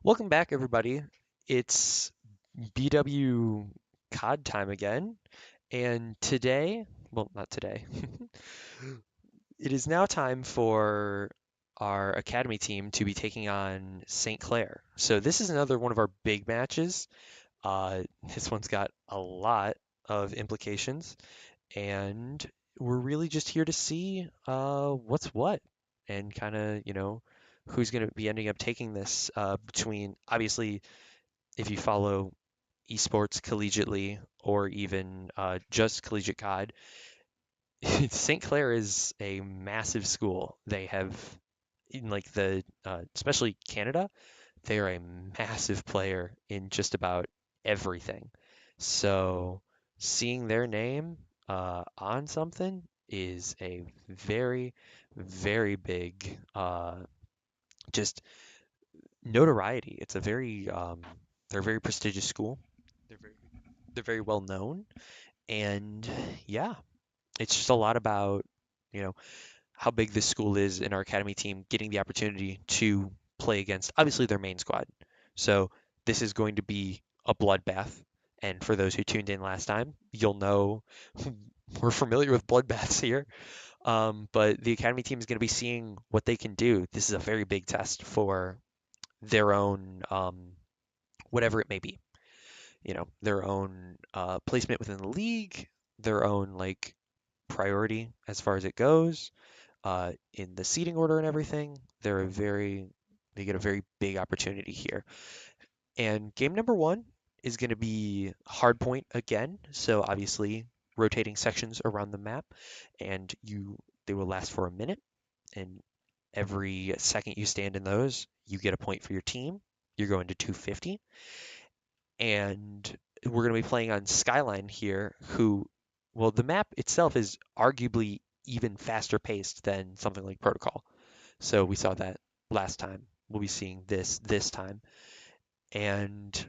Welcome back, everybody. It's BW CoD time again, and today, well, not today, it is now time for our Academy team to be taking on St. Clair. So this is another one of our big matches. This one's got a lot of implications, and we're really just here to see what's what and kind of, who's going to be ending up taking this between, obviously, if you follow esports collegiately or even just collegiate COD, St. Clair is a massive school. They have, in like especially Canada, they are a massive player in just about everything. So seeing their name on something is a very, very big just notoriety. It's a very they're a very prestigious school. They're very they're very well known, and yeah, it's just a lot about you know how big this school is in our academy team getting the opportunity to play against obviously their main squad. So this is going to be a bloodbath. And for those who tuned in last time, you'll know we're familiar with bloodbaths here. But the academy team is going to be seeing what they can do. This is a very big test for their own whatever it may be. Their own placement within the league, their own like priority as far as it goes, in the seating order and everything. They get a very big opportunity here. And game number one is going to be hardpoint again. So obviously rotating sections around the map, and they will last for a minute. And every second you stand in those, you get a point for your team. You're going to 250. And we're going to be playing on Skyline here, well, the map itself is arguably even faster paced than something like Protocol. So we saw that last time. We'll be seeing this time. And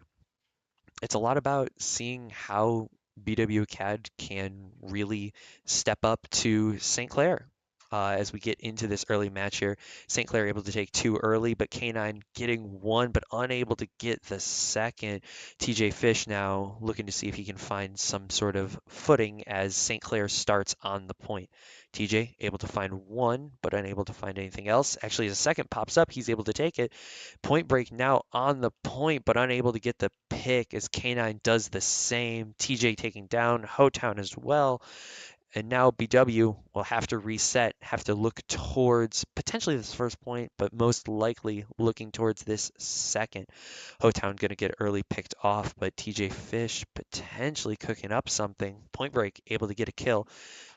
it's a lot about seeing how BW CAD can really step up to St. Clair. As we get into this early match here, St. Clair able to take two early, but K9 getting one, but unable to get the second. TJ Fish now looking to see if he can find some sort of footing as St. Clair starts on the point. TJ able to find one, but unable to find anything else. Actually, as a second pops up, he's able to take it. Point Break now on the point, but unable to get the pick as K9 does the same. TJ taking down Hotown as well. And now BW will have to reset, have to look towards potentially this first point, but most likely looking towards this second. Hotown going to get early picked off, but TJ Fish potentially cooking up something. Point Break able to get a kill.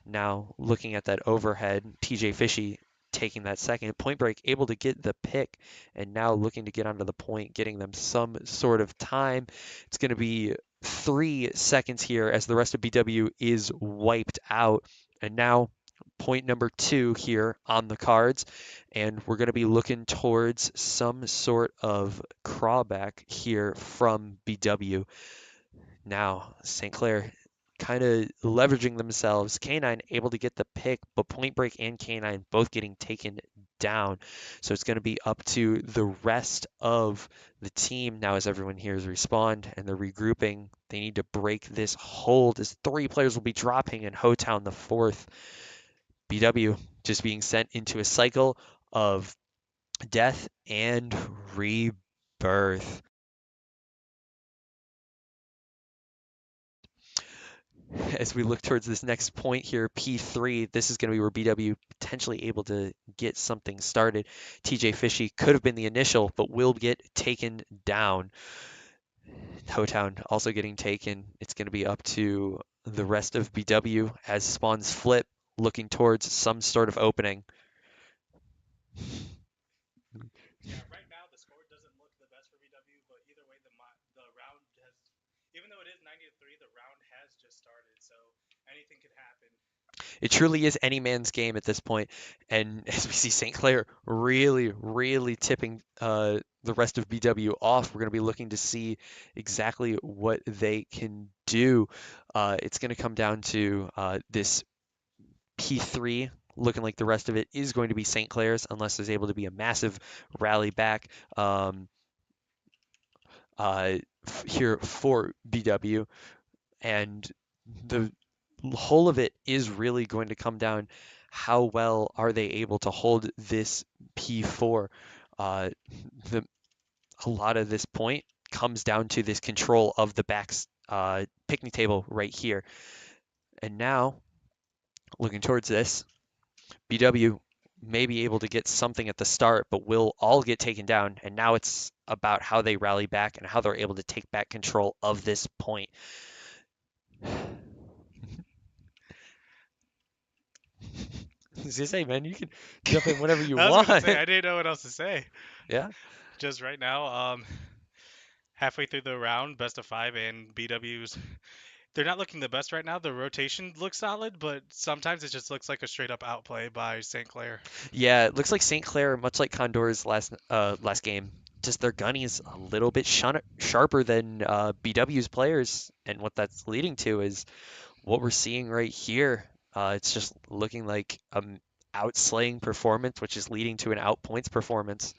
Now looking at that overhead, TJ Fishy taking that second. Point Break able to get the pick and now looking to get onto the point, getting them some sort of time. It's going to be 3 seconds here as the rest of BW is wiped out. And now point number two here on the cards. And we're going to be looking towards some sort of crawback here from BW. Now, St. Clair kind of leveraging themselves. K9 able to get the pick, but Point Break and K9 both getting taken down. So it's going to be up to the rest of the team now as everyone here is respawned and they're regrouping. They need to break this hold as three players will be dropping and Hotown the fourth. BW just being sent into a cycle of death and rebirth. As we look towards this next point here, P3, this is going to be where BW potentially able to get something started. TJ Fishy could have been the initial, but will get taken down. Hotown also getting taken. It's going to be up to the rest of BW as spawns flip, looking towards some sort of opening. Yeah, right now the score doesn't look the best for VW, but either way, the round has, even though it is 90-3, the round has just started, so anything could happen. It truly is any man's game at this point. And as we see St. Clair really, really tipping the rest of BW off, we're going to be looking to see exactly what they can do. It's going to come down to this P3 looking like the rest of it is going to be St. Clair's unless there's able to be a massive rally back. here for BW, and the whole of it is really going to come down how well are they able to hold this P4. Uh, the a lot of this point comes down to this control of the back's picnic table right here. And now, looking towards this, BW may be able to get something at the start, but will all get taken down. And now it's about how they rally back and how they're able to take back control of this point. As you say, man, you can jump in whenever you I was gonna want. say I didn't know what else to say. Yeah. Just right now, halfway through the round, best of five, and BW's. They're not looking the best right now. The rotation looks solid, but sometimes it just looks like a straight up outplay by St. Clair. Yeah, it looks like St. Clair, much like Condor's last game, just their gunny is a little bit sharper than BW's players, and what that's leading to is what we're seeing right here. It's just looking like outslaying performance, which is leading to an outpoints performance.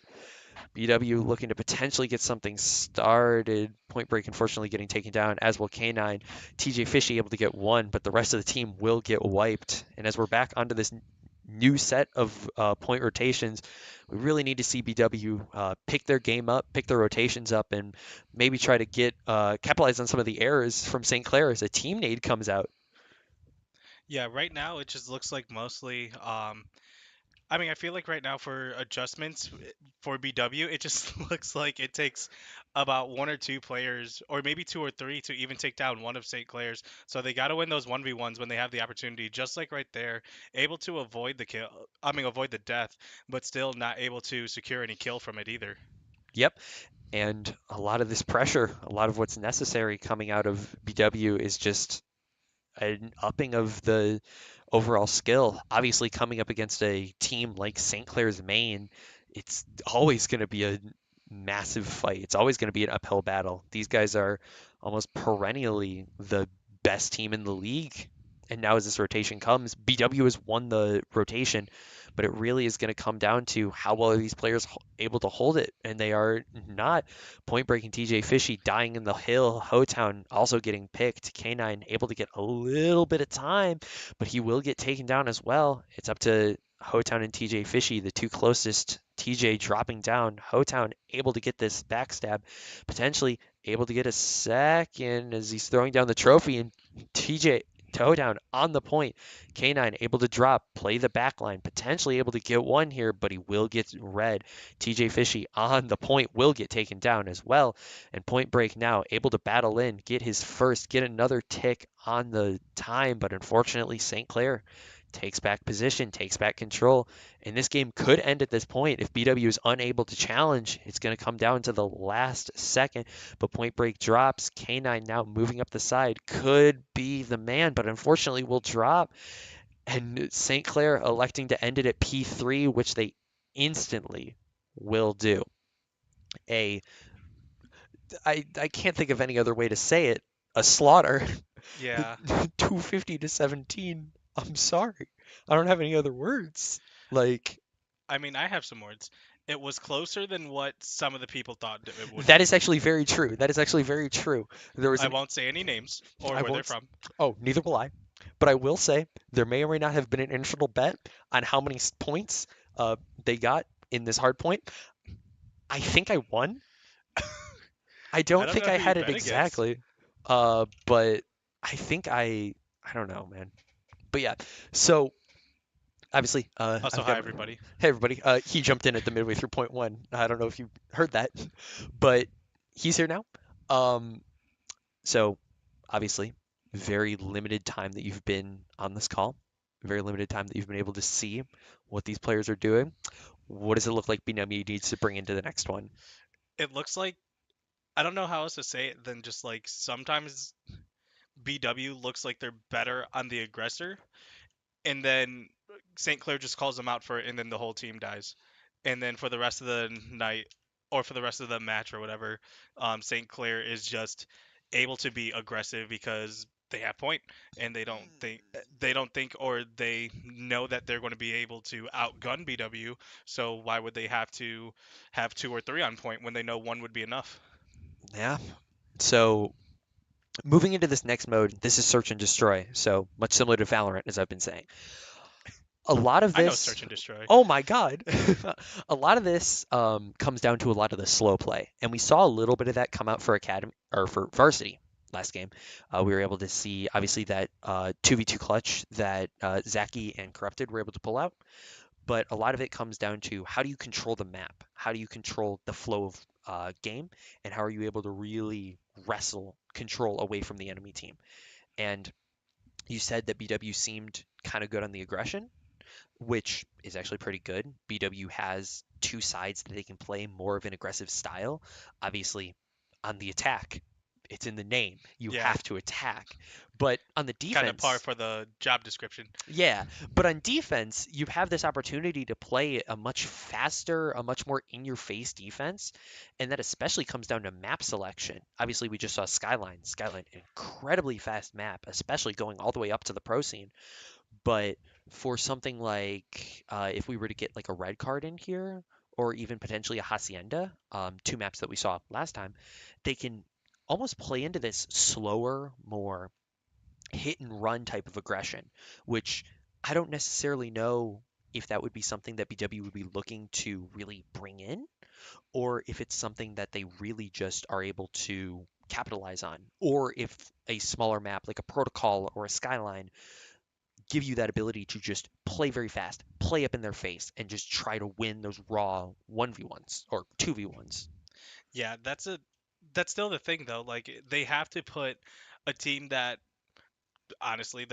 BW looking to potentially get something started. Point Break unfortunately getting taken down, as will K9. TJ Fishy able to get one, but the rest of the team will get wiped. And as we're back onto this new set of point rotations, we really need to see BW pick their game up, pick their rotations up, and maybe try to get capitalize on some of the errors from St. Clair as a team nade comes out. Yeah, right now it just looks like mostly. I mean, I feel like right now for adjustments for BW, it just looks like it takes about one or two players, or maybe two or three, to even take down one of St. Clair's. So they got to win those 1v1s when they have the opportunity, just like right there, able to avoid the kill. I mean, avoid the death, but still not able to secure any kill from it either. Yep. And a lot of this pressure, a lot of what's necessary coming out of BW is just an upping of the overall skill. Obviously, coming up against a team like St. Clair's Main, it's always going to be a massive fight. It's always going to be an uphill battle. These guys are almost perennially the best team in the league. And now, as this rotation comes, BW has won the rotation, but it really is going to come down to how well are these players able to hold it, and they are not. Point breaking TJ Fishy dying in the hill. Hotown also getting picked. K9 able to get a little bit of time, but he will get taken down as well. It's up to Hotown and TJ Fishy, the two closest. TJ dropping down. Hotown able to get this backstab, potentially able to get a second as he's throwing down the trophy, and TJ Hotown on the point. K9 able to drop, play the back line, potentially able to get one here, but he will get red. TJ Fishy on the point will get taken down as well. And Point Break now able to battle in, get his first, get another tick on the time, but unfortunately St. Clair takes back position, takes back control. And this game could end at this point if BW is unable to challenge. It's going to come down to the last second, but Point Break drops. K9 now moving up the side could be the man, but unfortunately will drop. And St. Clair electing to end it at P3, which they instantly will do. A I can't think of any other way to say it. A slaughter. Yeah, 250 to 17. I'm sorry. I don't have any other words. Like I mean, I have some words. It was closer than what some of the people thought it would that be. is actually very true. That is actually very true. There was I an won't say any names or I where they're won't. from. Oh, neither will I. But I will say there may or may not have been an internal bet on how many points they got in this hard point. I think I won. I I don't don't think know I who you had it bet against. exactly. But I think I don't know, man. But yeah. So obviously, Also, I've hi got everybody. hey everybody. He jumped in at the midway through point one. I don't know if you heard that, but he's here now. Um, so obviously, very limited time that you've been on this call. Very limited time that you've been able to see what these players are doing. What does it look like BW needs to bring into the next one? It looks like I don't know how else to say it than just like sometimes BW looks like they're better on the aggressor, and then St. Clair just calls them out for it, and then the whole team dies. And then for the rest of the night, or for the rest of the match or whatever, St. Clair is just able to be aggressive because they have point, and they don't think or they know that they're going to be able to outgun BW. So why would they have to have two or three on point when they know one would be enough? Yeah. So moving into this next mode, this is search and destroy. So much similar to Valorant, as I've been saying. A lot of I know this, search and destroy. oh my God, a lot of this comes down to a lot of the slow play, and we saw a little bit of that come out for Academy or for Varsity last game. We were able to see obviously that 2v2 clutch that Zaki and Corrupted were able to pull out, but a lot of it comes down to how do you control the map? How do you control the flow of game? And how are you able to really wrestle control away from the enemy team? And you said that BW seemed kind of good on the aggression, which is actually pretty good. BW has two sides that they can play more of an aggressive style. Obviously, on the attack, it's in the name. You Yeah, have to attack. But on the kind of par defense, for the job description. yeah, but on defense, you have this opportunity to play a much faster, a much more in-your-face defense, and that especially comes down to map selection. Obviously, we just saw Skyline. Skyline, incredibly fast map, especially going all the way up to the pro scene. But for something like if we were to get like a red card in here, or even potentially a Hacienda, two maps that we saw last time, they can almost play into this slower, more hit and run type of aggression, which I don't necessarily know if that would be something that BW would be looking to really bring in, or if it's something that they really just are able to capitalize on, or if a smaller map like a protocol or a skyline give you that ability to just play very fast, play up in their face, and just try to win those raw 1v1s or 2v1s. Yeah, that's still the thing though. Like they have to put a team that honestly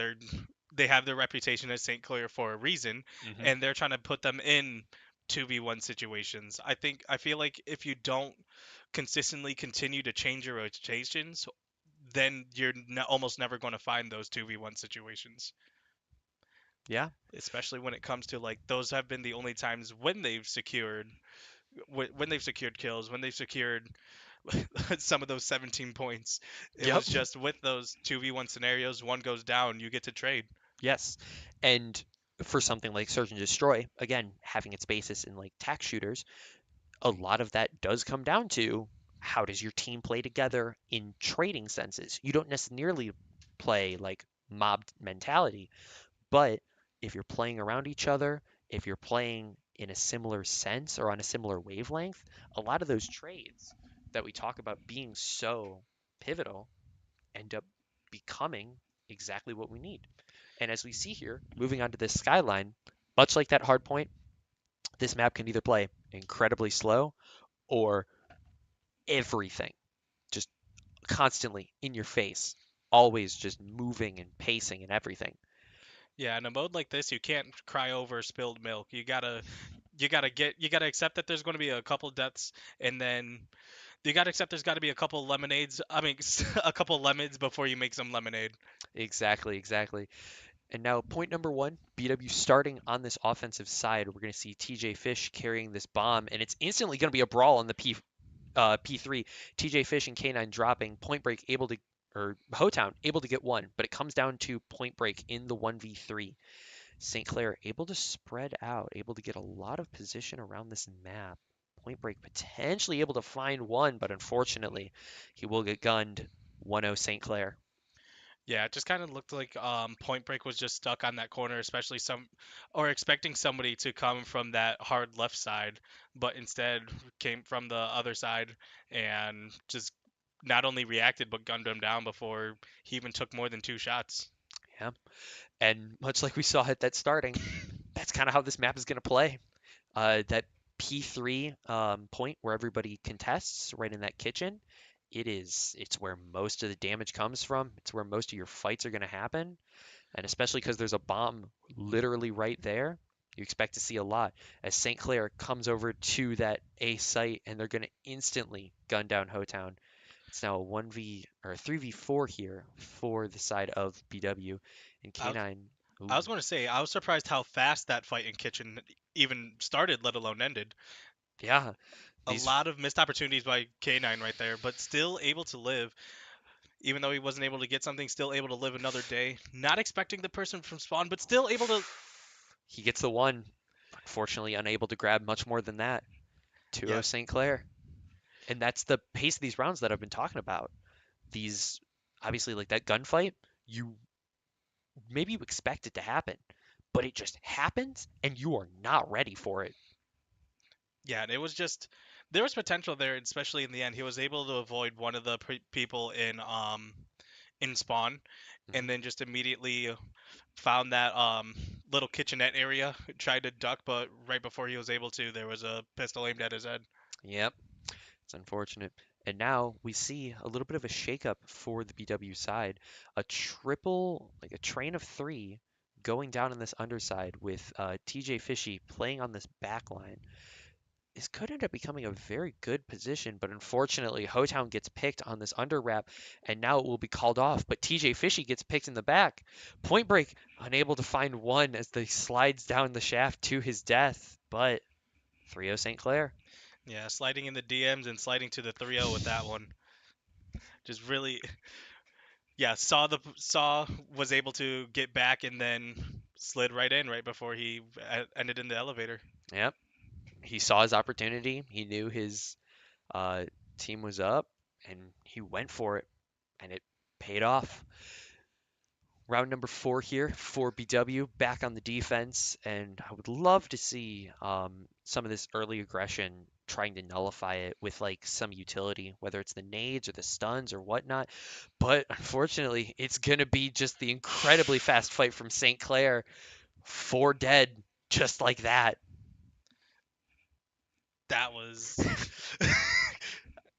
they have their reputation as St. Clair for a reason, Hmm. and they're trying to put them in 2v1 situations. I feel like if you don't consistently continue to change your rotations, then you're almost never going to find those 2v1 situations. Yeah. Especially when it comes to like those have been the only times when they've secured when they've secured kills, when they've secured some of those 17 points. It Yep. was just with those 2v1 scenarios, one goes down, you get to trade. Yes. And for something like Search and Destroy, again, having its basis in like tack shooters, a lot of that does come down to how does your team play together in trading senses. You don't necessarily play like mob mentality, but if you're playing around each other, if you're playing in a similar sense or on a similar wavelength, a lot of those trades that we talk about being so pivotal end up becoming exactly what we need. And as we see here, moving on to this skyline, much like that hard point, this map can either play incredibly slow or everything, just constantly in your face, always just moving and pacing and everything. Yeah, in a mode like this, you can't cry over spilled milk. You gotta accept that there's going to be a couple deaths, and then you gotta accept there's got to be a couple lemonades. I mean, a couple lemons before you make some lemonade. Exactly, exactly. And now, point number one, BW starting on this offensive side. We're going to see TJ Fish carrying this bomb, and it's instantly going to be a brawl on the P3. TJ Fish and K9 dropping. Point Break able to, or Hotown able to get one, but it comes down to Point Break in the 1v3. St. Clair able to spread out, able to get a lot of position around this map. Point Break potentially able to find one, but unfortunately, he will get gunned. 1-0 St. Clair. Yeah, it just kind of looked like Point Break was just stuck on that corner, especially or expecting somebody to come from that hard left side, but instead came from the other side and just not only reacted but gunned him down before he even took more than two shots. Yeah. And much like we saw at that starting, that's kind of how this map is going to play. That P3 point where everybody contests right in that kitchen, it's where most of the damage comes from. It's where most of your fights are going to happen. And especially because there's a bomb literally right there, you expect to see a lot. As St. Clair comes over to that A site and they're going to instantly gun down Hotown. It's now a 1v or 3v4 here for the side of BW and I, K9. I Ooh, was going to say I was surprised how fast that fight in Kitchen even started, let alone ended. yeah, A these lot of missed opportunities by K9 right there, but still able to live. Even though he wasn't able to get something, still able to live another day. Not expecting the person from spawn, but still able to. he gets the one. Unfortunately, unable to grab much more than that. 2-0 Yeah, St. Clair. And that's the pace of these rounds that I've been talking about. These, obviously, like that gunfight, you maybe you expect it to happen, but it just happens and you are not ready for it. Yeah, and it was just there was potential there, especially in the end. He was able to avoid one of the people in spawn, Mhm. and then just immediately found that little kitchenette area, tried to duck, but right before he was able to, there was a pistol aimed at his head. Yep, it's unfortunate. And now we see a little bit of a shakeup for the BW side. A triple, like a train of three going down on this underside with TJ Fishy playing on this back line. This could end up becoming a very good position, but unfortunately, Hotown gets picked on this under wrap, and now it will be called off. But TJ Fishy gets picked in the back. Point Break unable to find one as they slides down the shaft to his death, but 3-0 St. Clair. Yeah, sliding in the DMs and sliding to the 3-0 with that one. Just really, yeah, saw was able to get back and then slid right in right before he ended in the elevator. Yep, he saw his opportunity. He knew his uh, team was up, and he went for it, and it paid off. Round number 4 here for BW, back on the defense, and I would love to see some of this early aggression trying to nullify it with like some utility, whether it's the nades or the stuns or whatnot. But unfortunately, it's gonna be just the incredibly fast fight from St. Clair, 4 dead, just like that. That was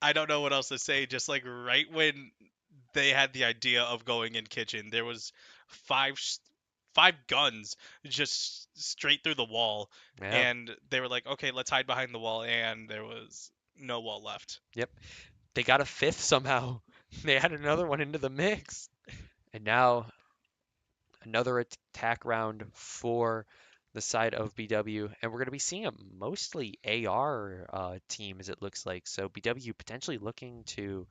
I don't know what else to say. Just like right when they had the idea of going in kitchen, there was five five guns just straight through the wall, Yeah, and they were like, okay, let's hide behind the wall, and there was no wall left. yep. They got a fifth somehow. They added another one into the mix, and now another attack round for the side of BW, and we're going to be seeing a mostly AR team as it looks like. So BW potentially looking to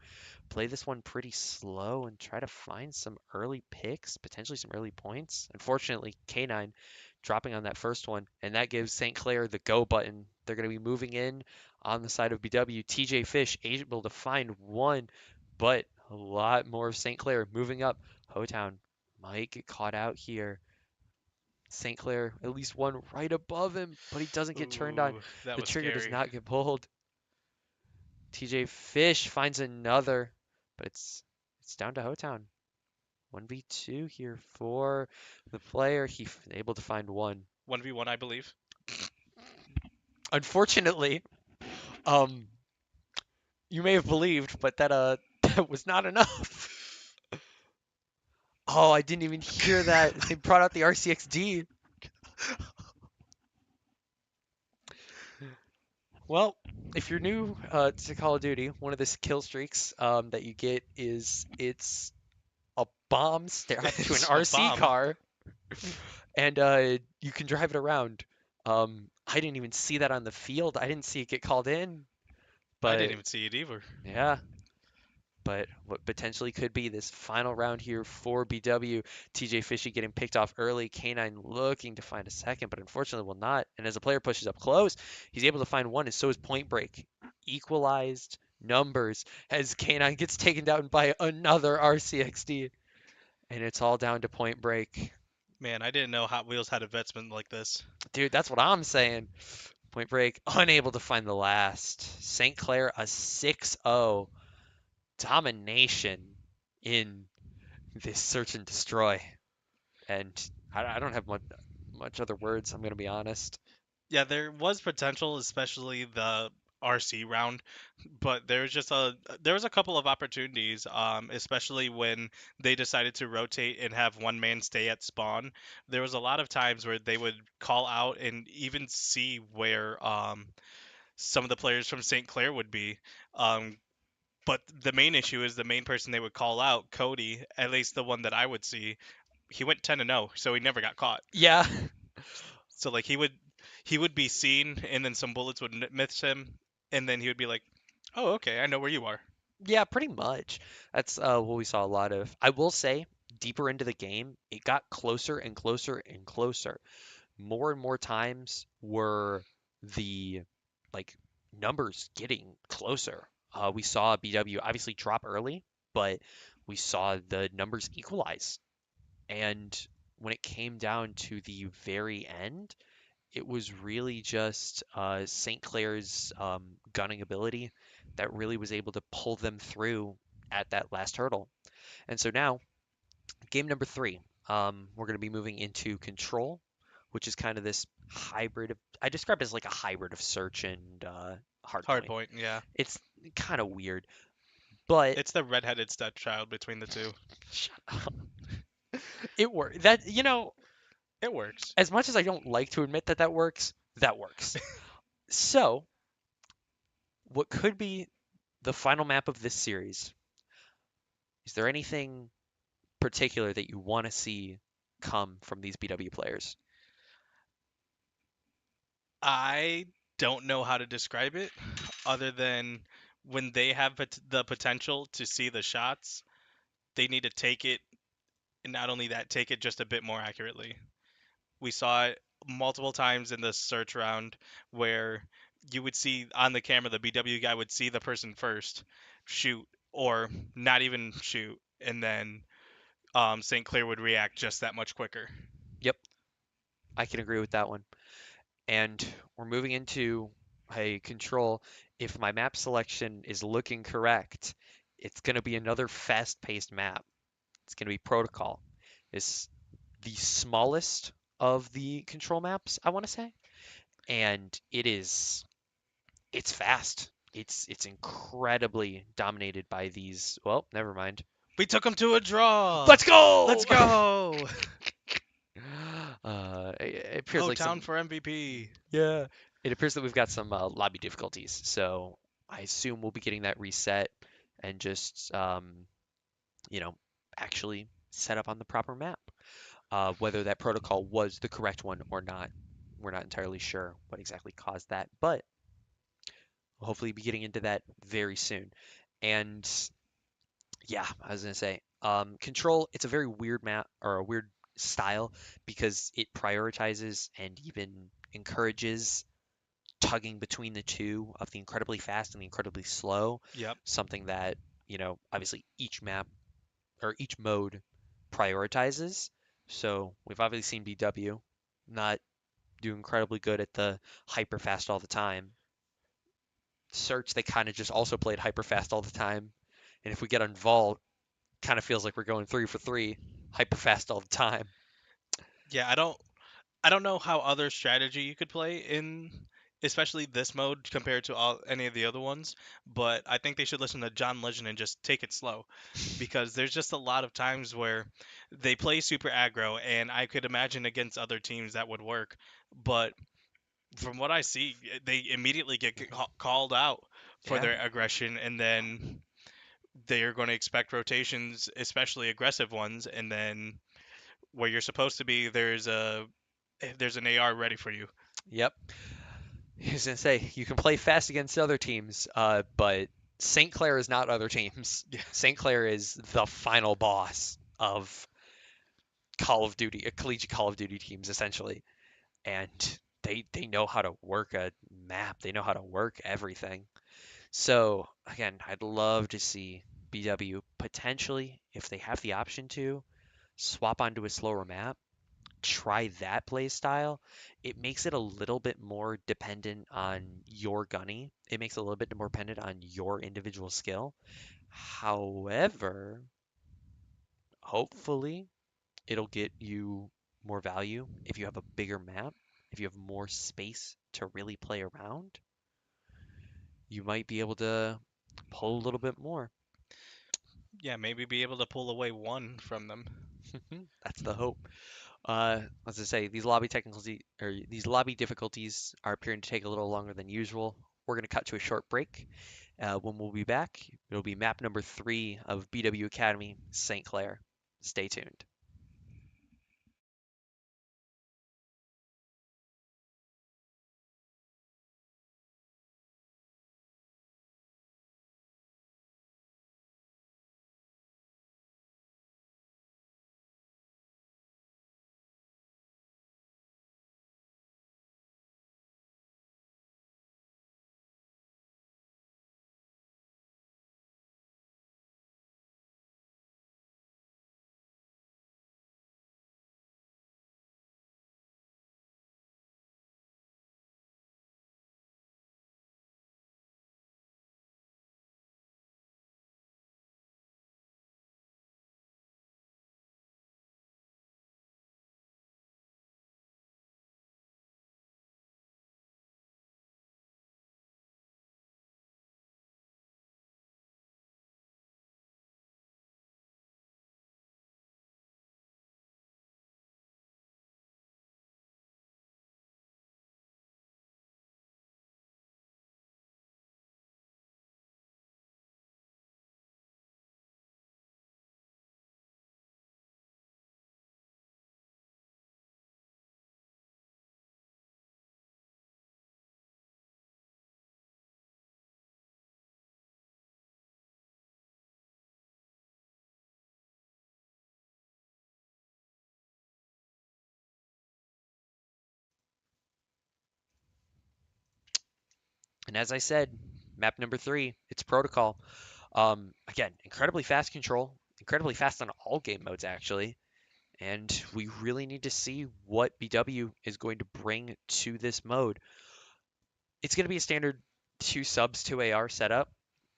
play this one pretty slow and try to find some early picks, potentially some early points. Unfortunately, K9 dropping on that first one, and that gives St. Clair the go button. They're going to be moving in on the side of BW. TJ Fish able to find one, but a lot more of St. Clair moving up. Hotown might get caught out here. St. Clair, at least one right above him, but he doesn't get turned on. Ooh, that The was trigger does scary. not get pulled. TJ Fish finds another, but it's down to Hotown. 1v2 here for the player. He able to find one. 1v1, I believe. Unfortunately, um, you may have believed, but that that was not enough. Oh, I didn't even hear that. They brought out the RCXD. Well, if you're new to Call of Duty, one of the kill streaks that you get is it's a bomb strapped to an It's a RC bomb. car, and you can drive it around. I didn't even see that on the field. I didn't see it get called in, I didn't but even see it either. yeah. But what potentially could be this final round here for BW. TJ Fishy getting picked off early. K9 looking to find a second, but unfortunately will not. And as the player pushes up close, he's able to find one, and so is Point Break. Equalized numbers as K9 gets taken down by another RCXD. And it's all down to Point Break. Man, I didn't know Hot Wheels had a vetsman like this. Dude, that's what I'm saying. Point Break unable to find the last. St. Clair a 6-0 domination in this search and destroy. And I don't have much other words. I'm gonna be honest. Yeah, there was potential, especially the RC round, but there was a couple of opportunities, especially when they decided to rotate and have one man stay at spawn. There was a lot of times where they would call out and even see where some of the players from St. Clair would be. Um, but the main issue is the main person they would call out, Cody, at least the one that I would see, he went 10-0, so he never got caught. Yeah, So like he would be seen, and then some bullets would miss him, and then he would be like, "Oh, okay, I know where you are." yeah, pretty much. That's what we saw a lot of. I will say, deeper into the game, it got closer and closer and closer. More and more times were the like numbers getting closer. We saw BW obviously drop early, but we saw the numbers equalize. And when it came down to the very end, it was really just St. Clair's gunning ability that really was able to pull them through at that last hurdle. And so now, game number three, we're going to be moving into control, which is kind of this hybrid of, I describe it as like a hybrid of search and Hard hardpoint. point, yeah. It's kind of weird, but It's the redheaded stepchild between the two. shut up. It works. That, It works. as much as I don't like to admit that that works, that works. So, what could be the final map of this series? Is there anything particular that you want to see come from these BW players? I don't know how to describe it other than when they have the potential to see the shots, they need to take it, and not only that, take it just a bit more accurately. We saw it multiple times in the search round where you would see on the camera the BW guy would see the person first shoot or not even shoot, and then St. Clair would react just that much quicker. Yep, I can agree with that one. And we're moving into a control. If my map selection is looking correct, it's going to be another fast-paced map. It's going to be protocol. It's the smallest of the control maps, I want to say, and it's fast. It's incredibly dominated by these. Well, never mind. We took him to a draw. Let's go! Let's go. It appears Oh, like town some. for MVP. Yeah, it appears that we've got some lobby difficulties. So I assume we'll be getting that reset and just you know actually set up on the proper map. Whether that protocol was the correct one or not, we're not entirely sure what exactly caused that, but we'll hopefully be getting into that very soon. And yeah, I was gonna say, Control, it's a very weird map or a weird style because it prioritizes and even encourages tugging between the two of the incredibly fast and the incredibly slow. Yep. Something that, obviously each map or each mode prioritizes. So we've obviously seen BW not do incredibly good at the hyper fast all the time. Search, they kind of just also played hyper fast all the time. And if we get on Vault, kind of feels like we're going 3 for 3, hyper fast all the time. Yeah, I don't know how other strategy you could play in especially this mode compared to any of the other ones, but I think they should listen to John Legend and just take it slow because there's just a lot of times where they play super aggro and I could imagine against other teams that would work, but from what I see, they immediately get Mhm. called out for Yeah. their aggression and then they are going to expect rotations, especially aggressive ones, and then where you're supposed to be, there's an AR ready for you. Yep. I was gonna say you can play fast against other teams, but St. Clair is not other teams. Yeah. St. Clair is the final boss of Call of Duty, collegiate Call of Duty teams essentially, and they know how to work a map. They know how to work everything. So again, I'd love to see BW potentially, if they have the option to, swap onto a slower map, try that play style. It makes it a little bit more dependent on your gunny. It makes it a little bit more dependent on your individual skill. However, hopefully it'll get you more value if you have a bigger map, if you have more space to really play around. You might be able to pull a little bit more. Yeah, maybe be able to pull away one from them. That's the hope. As I say, these lobby difficulties are appearing to take a little longer than usual. We're going to cut to a short break. When we'll be back, it'll be map number 3 of BW Academy, St. Clair. Stay tuned. And as I said, map number 3, it's protocol. Again, incredibly fast control, incredibly fast on all game modes actually, and we really need to see what BW is going to bring to this mode. It's going to be a standard 2 subs 2 AR setup,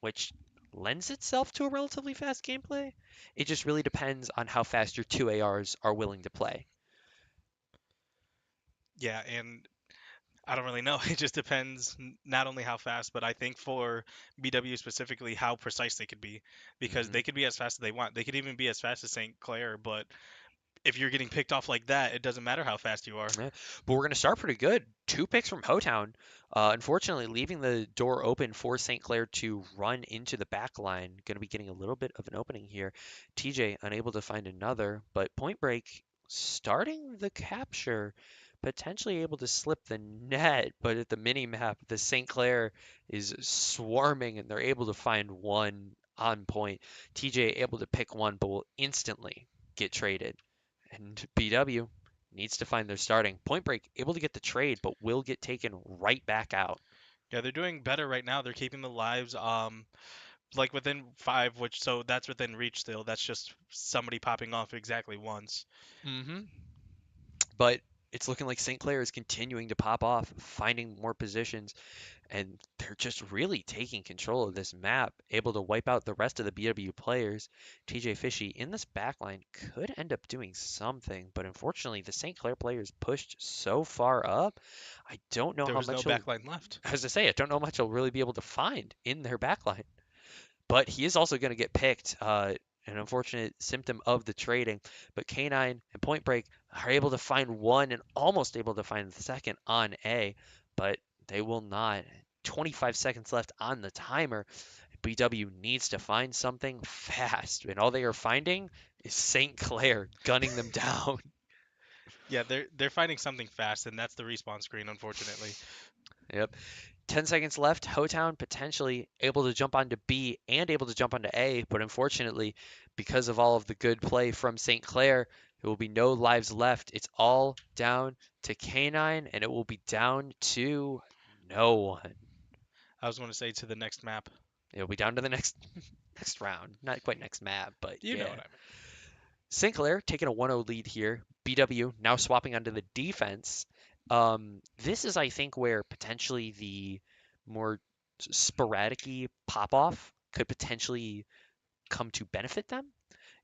which lends itself to a relatively fast gameplay. It just really depends on how fast your 2 ARs are willing to play. Yeah, and I don't really know. It just depends not only how fast, but I think for BW specifically, how precise they could be. Because hmm they could be as fast as they want. They could even be as fast as St. Clair, but if you're getting picked off like that, it doesn't matter how fast you are. Yeah. But we're going to start pretty good. 2 picks from Hotown. Unfortunately, leaving the door open for St. Clair to run into the back line. Going to be getting a little bit of an opening here. TJ unable to find another, but Point Break starting the capture. Potentially able to slip the net, but at the mini map, the St. Clair is swarming and they're able to find one on point. TJ able to pick one, but will instantly get traded. And BW needs to find their starting. Point Break able to get the trade, but will get taken right back out. Yeah, they're doing better right now. They're keeping the lives like within 5, which so that's within reach still. That's just somebody popping off exactly once. hmm But it's looking like St. Clair is continuing to pop off, finding more positions, and they're just really taking control of this map, able to wipe out the rest of the BW players. TJ Fishy in this backline could end up doing something, but unfortunately, the St. Clair players pushed so far up. I don't know There how was no much he'll, backline left. as I say, I don't know much he'll really be able to find in their backline. But he is also going to get picked. An unfortunate symptom of the trading. But K9 and Point Break are able to find one and almost able to find the second on A, but they will not. 25 seconds left on the timer. BW needs to find something fast, and all they are finding is St. Clair gunning them down. Yeah, they're finding something fast, and that's the respawn screen, unfortunately. Yep. 10 seconds left. Hotown potentially able to jump onto B and able to jump onto A, but unfortunately, because of all of the good play from St. Clair, there will be no lives left. It's all down to K9, and it will be down to no one. I was going to say to the next map. It'll be down to the next next round. Not quite next map, but You know yeah. what I mean. St. Clair taking a 1-0 lead here. BW now swapping onto the defense. This is, I think, where potentially the more sporadic pop off could potentially come to benefit them.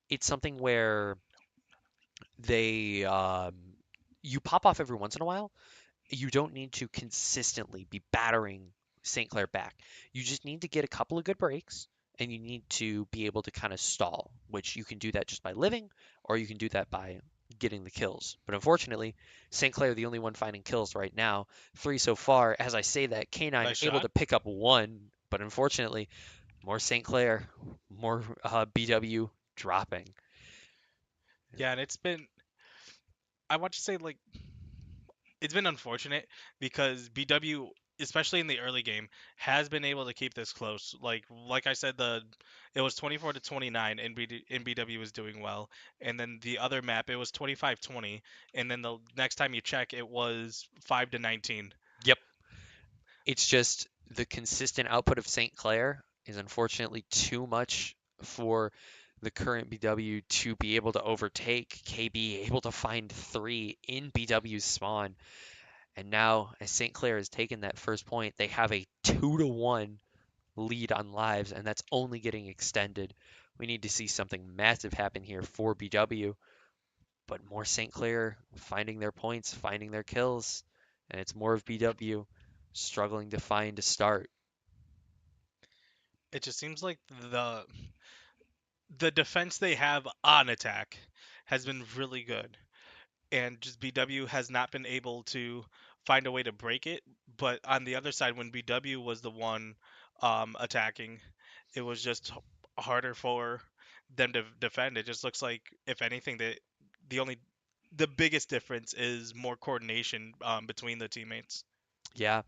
It's something where they you pop off every once in a while. You don't need to consistently be battering St. Clair back. You just need to get a couple of good breaks and you need to be able to kind of stall, which you can do that just by living or you can do that by getting the kills. But unfortunately, St. Clair the only one finding kills right now. 3 so far. As I say that, K9 Nice able shot. to pick up one, but unfortunately, more St. Clair, more BW dropping. Yeah, and it's been, I want to say, like, it's been unfortunate because BW, especially in the early game, has been able to keep this close. Like I said, it was 24 to 29, and BW was doing well. And then the other map, it was 25-20, and then the next time you check, it was 5 to 19. Yep. It's just the consistent output of St. Clair is unfortunately too much for the current BW to be able to overtake KB, able to find 3 in BW's spawn. And now, as St. Clair has taken that first point, they have a 2-1 lead on lives, and that's only getting extended. We need to see something massive happen here for BW, but more St. Clair finding their points, finding their kills, and it's more of BW struggling to find a start. It just seems like the defense they have on attack has been really good, and just BW has not been able to find a way to break it. But on the other side, when BW was the one attacking, it was just harder for them to defend. It just looks like, if anything, that the only the biggest difference is more coordination between the teammates. Yeah,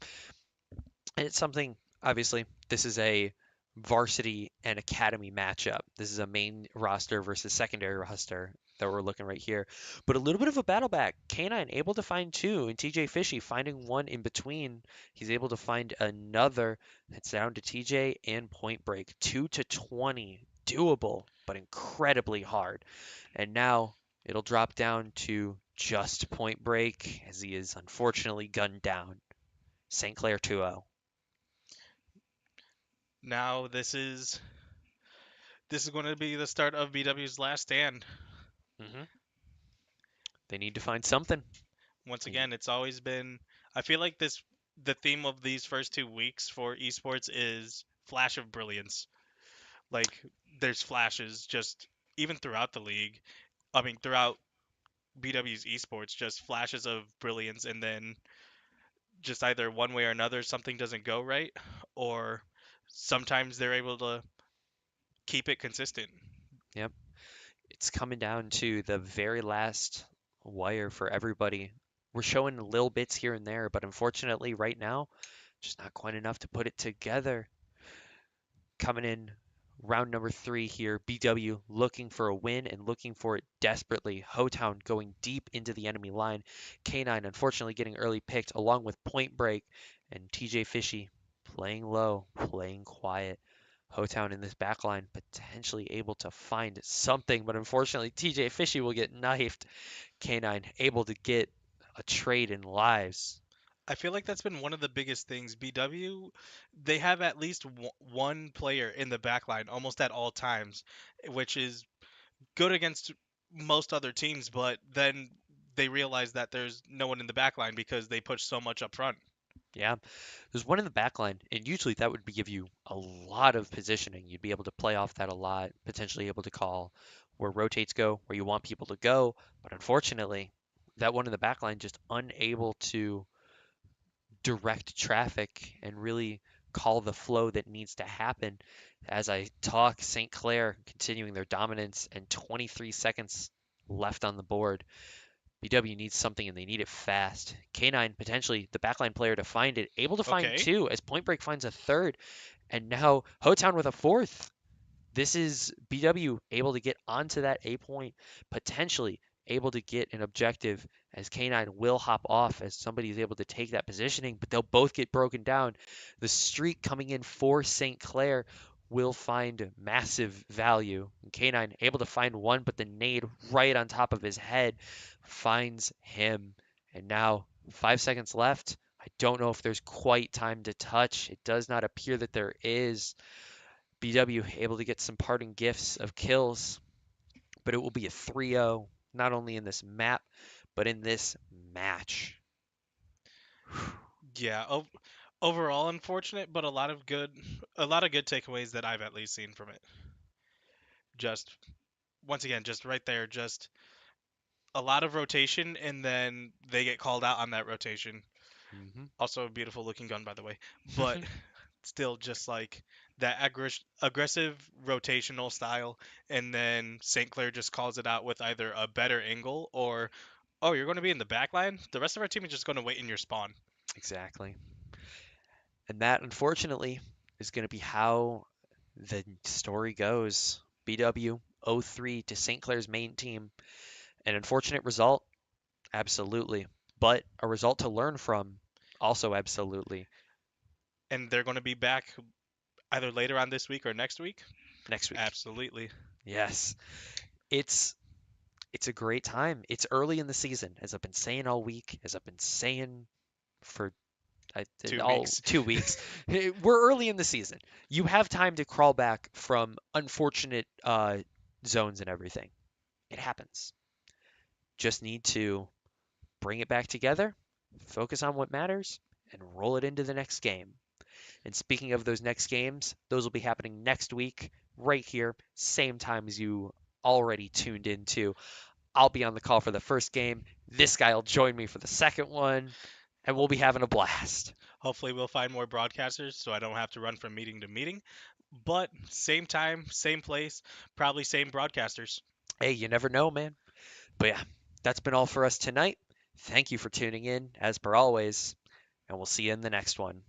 it's something, obviously, this is a varsity and academy matchup. This is a main roster versus secondary roster that we're looking right here. But a little bit of a battle back. K9 able to find two, and TJ Fishy finding one in between. He's able to find another. It's down to TJ and Point Break. 2 to 20. Doable, but incredibly hard. And now it'll drop down to just Point Break as he is unfortunately gunned down. St. Clair 2-0. Now this is going to be the start of BW's last stand. Hmm. They need to find something. Once again, it's always been. I feel like the theme of these first 2 weeks for esports is flash of brilliance. Like there's flashes just even throughout the league. I mean, throughout BW's esports, just flashes of brilliance, and then just either one way or another something doesn't go right, or sometimes they're able to keep it consistent. Yep. It's coming down to the very last wire for everybody. We're showing little bits here and there, but unfortunately, right now, just not quite enough to put it together. Coming in round number three here, BW looking for a win and looking for it desperately. Hotown going deep into the enemy line. K9 unfortunately getting early picked along with Point Break and TJ Fishy playing low, playing quiet. Hotown in this back line potentially able to find something, but unfortunately TJ Fishy will get knifed. K9 able to get a trade in lives. I feel like that's been one of the biggest things. BW, they have at least one player in the back line almost at all times, which is good against most other teams, but then they realize that there's no one in the back line because they push so much up front. Yeah, there's one in the back line, and usually that would give you a lot of positioning. You'd be able to play off that a lot, potentially able to call where rotates go, where you want people to go. But unfortunately, that one in the back line just unable to direct traffic and really call the flow that needs to happen. As I talk, St. Clair continuing their dominance and 23 seconds left on the board. BW needs something and they need it fast. K9 potentially the backline player to find it, able to find Okay. two as Point Break finds a third, and now Hotown with a fourth. This is BW able to get onto that A point, potentially able to get an objective as K9 will hop off as somebody is able to take that positioning, but they'll both get broken down. The streak coming in for St. Clair will find massive value. And K9 able to find one, but the nade right on top of his head finds him. And now 5 seconds left. I don't know if there's quite time to touch. It does not appear that there is. BW able to get some parting gifts of kills, but it will be a 3-0, not only in this map, but in this match. Yeah. Overall, unfortunate, but a lot of good takeaways that I've at least seen from it. Just once again, just right there, just a lot of rotation, and then they get called out on that rotation. Hmm. Also, a beautiful looking gun, by the way. But still, just like that aggressive rotational style, and then St. Clair just calls it out with either a better angle or, oh, you're going to be in the back line. The rest of our team is just going to wait in your spawn. Exactly. And that, unfortunately, is going to be how the story goes. BW 0-3 to St. Clair's main team. An unfortunate result, absolutely. But a result to learn from, also absolutely. And they're going to be back either later on this week or next week. Next week. Absolutely. Yes. It's it's a great time. It's early in the season, as I've been saying all week, as I've been saying for two all weeks. 2 weeks. We're early in the season. You have time to crawl back from unfortunate zones and everything. It happens. Just need to bring it back together, focus on what matters, and roll it into the next game. And speaking of those next games, those will be happening next week, right here, same time as you already tuned into. I'll be on the call for the first game. This guy will join me for the second one, and we'll be having a blast. Hopefully, we'll find more broadcasters so I don't have to run from meeting to meeting. But same time, same place, probably same broadcasters. Hey, you never know, man. But yeah, that's been all for us tonight. Thank you for tuning in, as per always, and we'll see you in the next one.